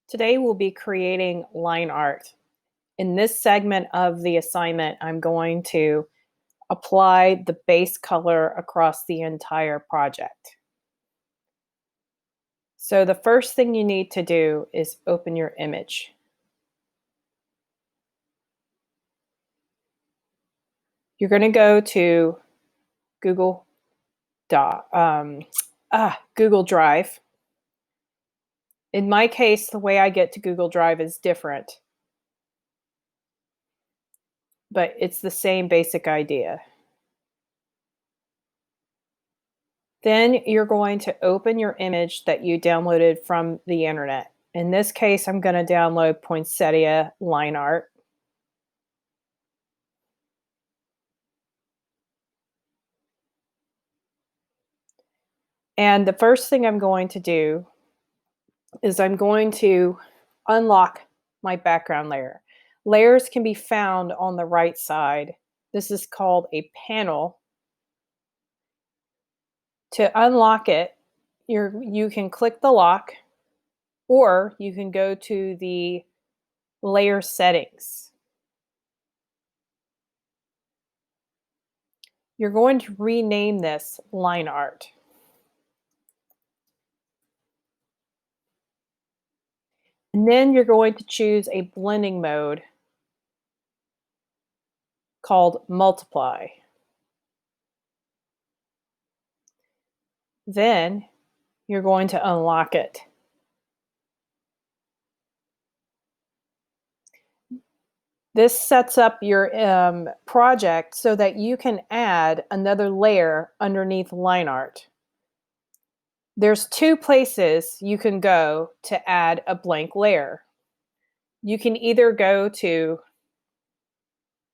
Today we'll be creating line art. In this segment of the assignment, I'm going to apply the base color across the entire project. So the first thing you need to do is open your image. You're going to go to Google Google Drive. In my case, the way I get to Google Drive is different, but it's the same basic idea. Then you're going to open your image that you downloaded from the internet. In this case, I'm going to download poinsettia line art. And the first thing I'm going to do is I'm going to unlock my background layer. Layers can be found on the right side. This is called a panel. To unlock it, you can click the lock, or you can go to the layer settings. You're going to rename this line art. And then you're going to choose a blending mode called multiply. Then you're going to unlock it. This sets up your project so that you can add another layer underneath line art. There's two places you can go to add a blank layer. You can either go to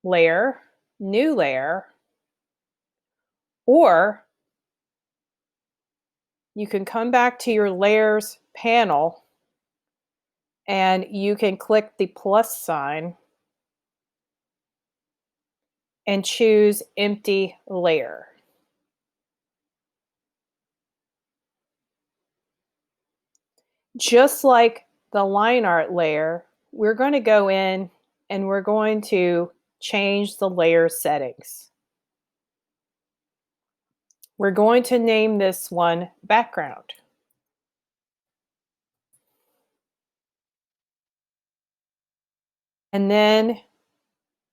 Layer, New Layer, or you can come back to your Layers panel and you can click the plus sign and choose Empty Layer. Just like the line art layer, we're going to go in and we're going to change the layer settings. We're going to name this one background. And then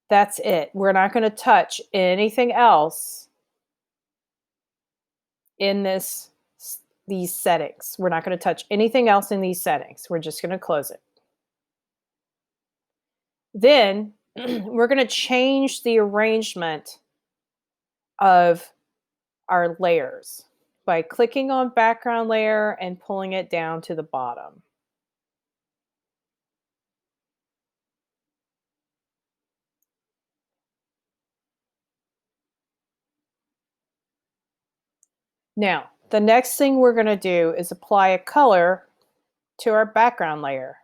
that's it. We're not going to touch anything else in these settings. We're not going to touch anything else in these settings. We're just going to close it. Then we're going to change the arrangement of our layers by clicking on background layer and pulling it down to the bottom. Now, the next thing we're going to do is apply a color to our background layer.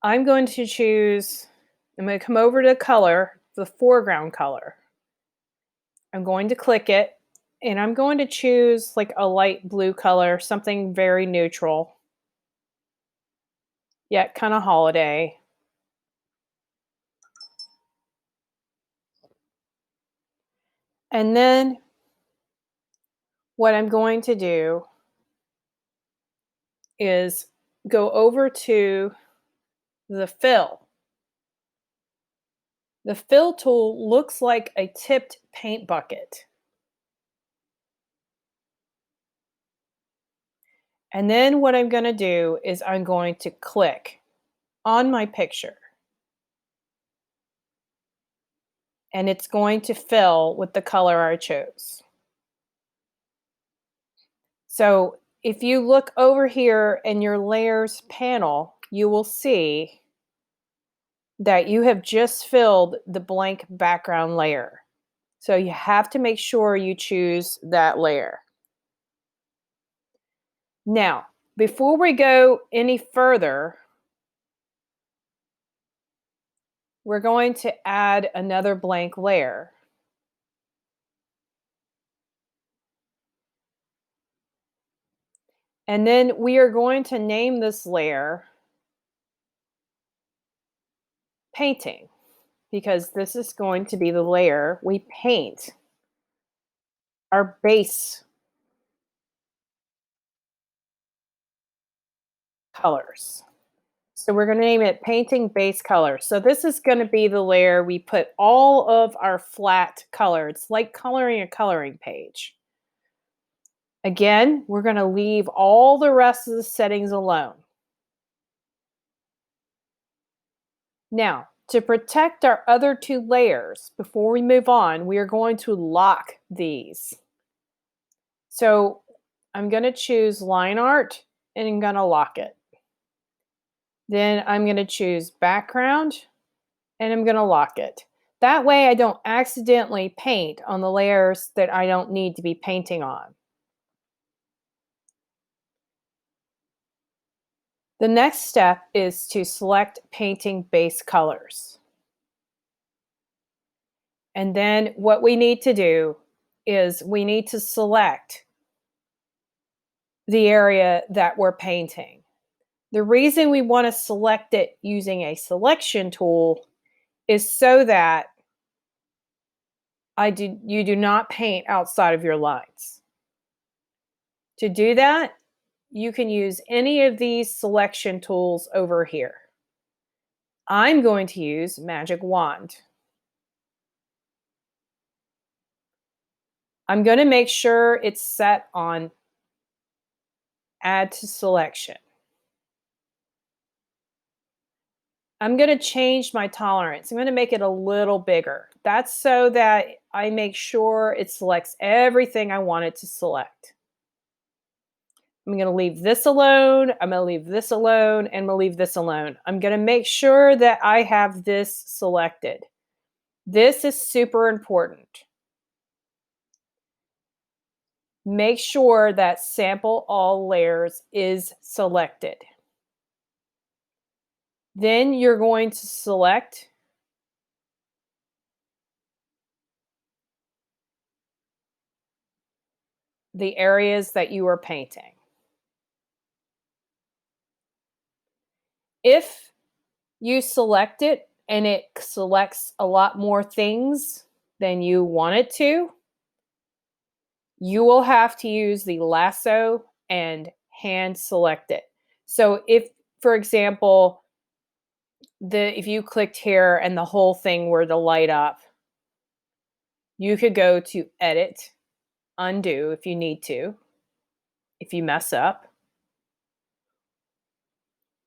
I'm going to come over to color, the foreground color. I'm going to click it, and I'm going to choose like a light blue color, something very neutral, yet kind of holiday. And then what I'm going to do is go over to the fill. The fill tool looks like a tipped paint bucket. And then what I'm going to do is I'm going to click on my picture. And it's going to fill with the color I chose. So if you look over here in your layers panel, you will see that you have just filled the blank background layer. So you have to make sure you choose that layer. Now, before we go any further, we're going to add another blank layer. And then we are going to name this layer painting, because this is going to be the layer we paint our base colors. So we're going to name it painting base color. So this is going to be the layer we put all of our flat color. It's like coloring a coloring page. Again, we're going to leave all the rest of the settings alone. Now, to protect our other two layers, before we move on, we are going to lock these. So I'm going to choose line art and I'm going to lock it. Then I'm going to choose background and I'm going to lock it. That way I don't accidentally paint on the layers that I don't need to be painting on. The next step is to select painting base colors. And then what we need to do is we need to select the area that we're painting. The reason we want to select it using a selection tool is so that you do not paint outside of your lines. To do that, you can use any of these selection tools over here. I'm going to use Magic Wand. I'm going to make sure it's set on Add to Selection. I'm going to change my tolerance. I'm going to make it a little bigger. That's so that I make sure it selects everything I want it to select. I'm going to leave this alone. I'm going to leave this alone, and I'm going to leave this alone. I'm going to make sure that I have this selected. This is super important. Make sure that Sample All Layers is selected. Then you're going to select the areas that you are painting. If you select it and it selects a lot more things than you want it to, you will have to use the lasso and hand select it. So if, for example, if you clicked here and the whole thing were to light up, you could go to Edit, Undo if you need to, if you mess up.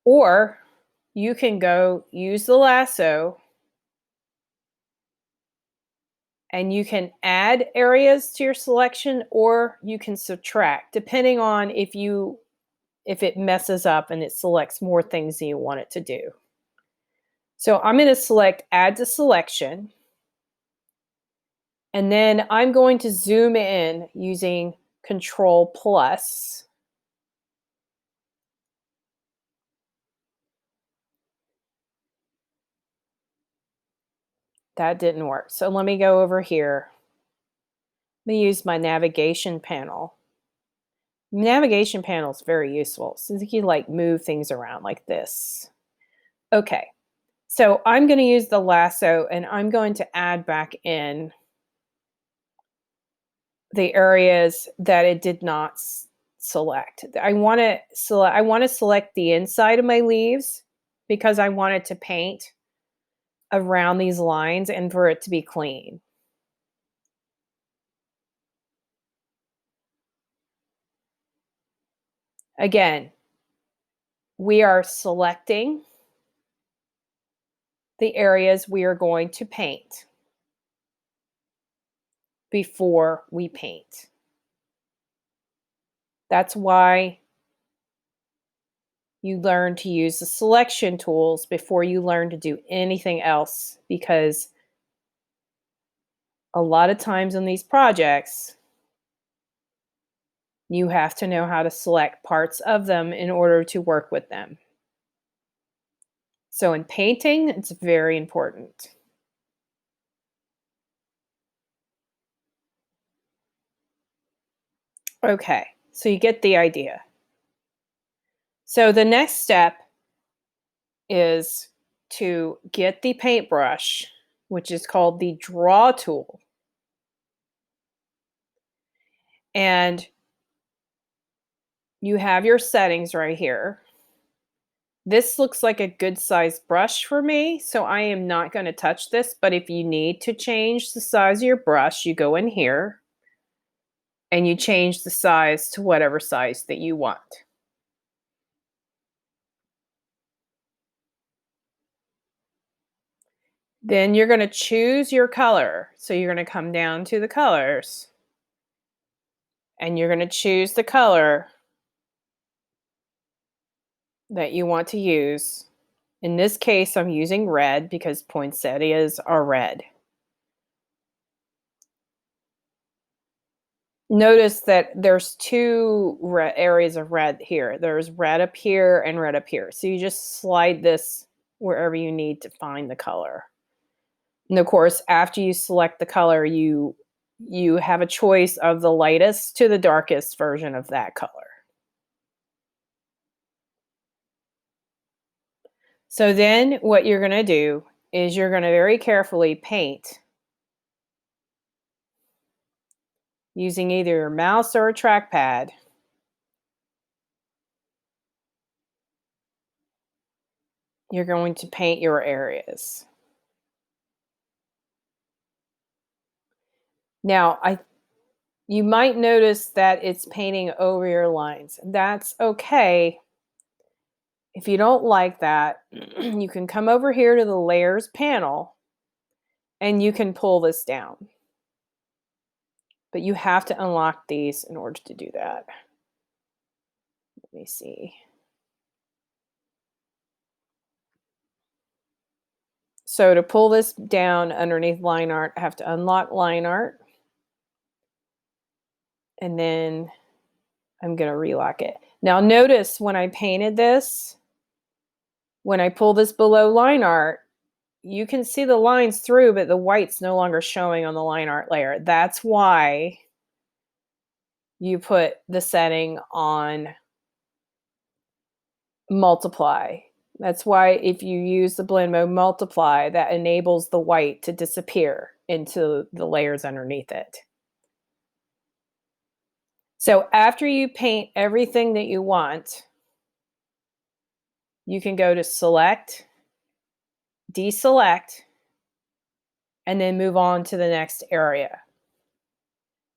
Or you can go use the lasso and you can add areas to your selection, or you can subtract, depending on if it messes up and it selects more things than you want it to do. So I'm going to select Add to Selection. And then I'm going to zoom in using Control Plus. That didn't work. So let me go over here. Let me use my navigation panel. Navigation panel is very useful since you can like move things around like this. Okay, so I'm going to use the lasso and I'm going to add back in the areas that it did not select. I want to select the inside of my leaves because I want it to paint around these lines and for it to be clean. Again, we are selecting the areas we are going to paint before we paint. That's why you learn to use the selection tools before you learn to do anything else, because a lot of times in these projects, you have to know how to select parts of them in order to work with them. So in painting, it's very important. Okay, so you get the idea. So the next step is to get the paintbrush, which is called the draw tool. And you have your settings right here. This looks like a good sized brush for me, so I am not going to touch this, but if you need to change the size of your brush, you go in here and you change the size to whatever size that you want. Then you're going to choose your color. So you're going to come down to the colors and you're going to choose the color that you want to use. In this case, I'm using red because poinsettias are red. Notice that there's two areas of red here. There's red up here and red up here. So you just slide this wherever you need to find the color. And of course, after you select the color, you have a choice of the lightest to the darkest version of that color. So then what you're going to do is you're going to very carefully paint using either your mouse or a trackpad. You're going to paint your areas. Now, you might notice that it's painting over your lines. That's okay. If you don't like that, you can come over here to the layers panel and you can pull this down. But you have to unlock these in order to do that. Let me see. So to pull this down underneath line art, I have to unlock line art. And then I'm going to relock it. Now notice when I painted this, when I pull this below line art, you can see the lines through, but the white's no longer showing on the line art layer. That's why you put the setting on multiply. That's why if you use the blend mode multiply, that enables the white to disappear into the layers underneath it. So after you paint everything that you want, you can go to select, deselect, and then move on to the next area.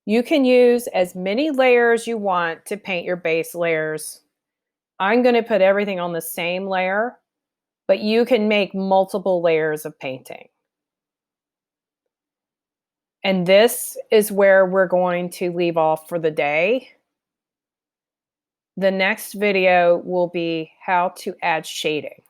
You can use as many layers you want to paint your base layers. I'm going to put everything on the same layer, but you can make multiple layers of painting. And this is where we're going to leave off for the day. The next video will be how to add shading.